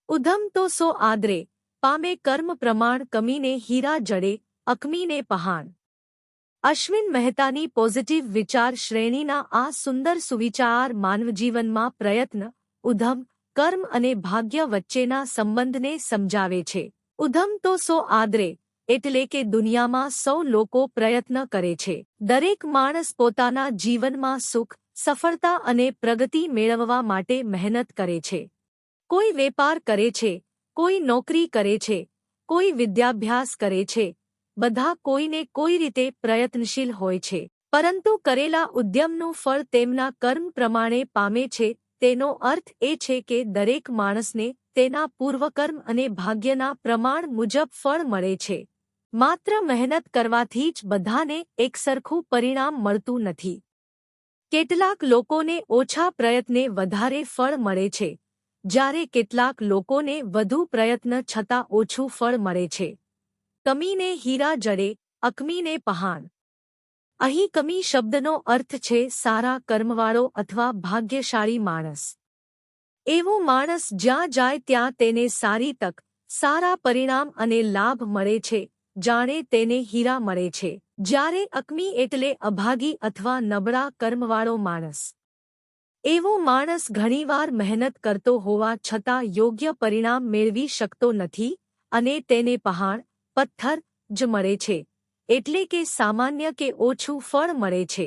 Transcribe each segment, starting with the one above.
ઉધમ તો સો આદરે પામે કર્મ પ્રમાણ કમીને હીરા જડે અકમીને પહાણ। અશ્વિન મહેતાની પોઝિટિવ વિચાર શ્રેણીના આ સુંદર સુવિચાર માનવજીવનમાં પ્રયત્ન, ઉધમ, કર્મ અને ભાગ્ય વચ્ચેના સંબંધને સમજાવે છે। ઉધમ તો સો આદરે એટલે કે દુનિયામાં સૌ લોકો પ્રયત્ન કરે છે। દરેક માણસ પોતાના જીવનમાં સુખ, સફળતા અને પ્રગતિ મેળવવા માટે મહેનત કરે છે। કોઈ વેપાર કરે છે, કોઈ નોકરી કરે છે, કોઈ વિદ્યાભ્યાસ કરે છે, બધા કોઈને કોઈ રીતે પ્રયત્નશીલ હોય છે। પરંતુ કરેલા ઉદ્યમનું ફળ તેમના કર્મ પ્રમાણે પામે છે। તેનો અર્થ એ છે કે દરેક માણસને તેના પૂર્વકર્મ અને ભાગ્યના પ્રમાણ મુજબ ફળ મળે છે। માત્ર મહેનત કરવાથી જ બધાને એકસરખું પરિણામ મળતું નથી। કેટલાક લોકોને ઓછા પ્રયત્ને વધારે ફળ મળે છે, જ્યારે કેટલાક લોકોને વધુ પ્રયત્ન છતાં ઓછું ફળ મળે છે। કમીને હીરા જડે, અકમીને પહાણ। અહીં કમી શબ્દનો અર્થ છે સારા કર્મવાળો અથવા ભાગ્યશાળી માણસ। એવો માણસ જ્યાં જાય ત્યાં તેને સારી તક, સારા પરિણામ અને લાભ મળે છે, જાણે તેને હીરા મળે છે। જ્યારે અકમી એટલે અભાગી અથવા નબળા કર્મવાળો માણસ। એવો માણસ ઘણીવાર મહેનત કરતો હોવા છતાં યોગ્ય પરિણામ મેળવી શકતો નથી અને તેને પહાણ, પથ્થર જ મળે છે, એટલે કે સામાન્ય કે ઓછું ફળ મળે છે।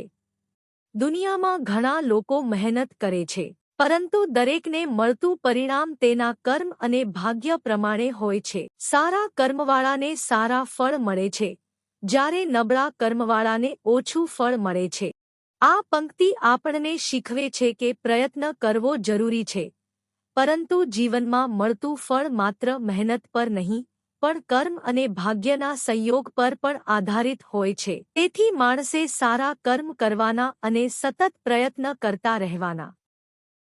દુનિયામાં ઘણા લોકો મહેનત કરે છે, પરંતુ દરેકને મળતું પરિણામ તેના કર્મ અને ભાગ્ય પ્રમાણે હોય છે। સારા કર્મવાળાને સારા ફળ મળે છે, જ્યારે નબળા કર્મવાળાને ઓછું ફળ મળે છે। આ પંક્તિ આપણને શીખવે છે કે પ્રયત્ન કરવો જરૂરી છે, પરંતુ જીવનમાં મળતું ફળ માત્ર મહેનત પર નહીં, પણ કર્મ અને ભાગ્યના સંયોગ પર પણ આધારિત હોય છે। તેથી માણસે સારા કર્મ કરવાના અને સતત પ્રયત્ન કરતા રહેવાના।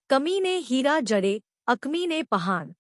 કમીને હીરા જડે, અકમીને પહાણ।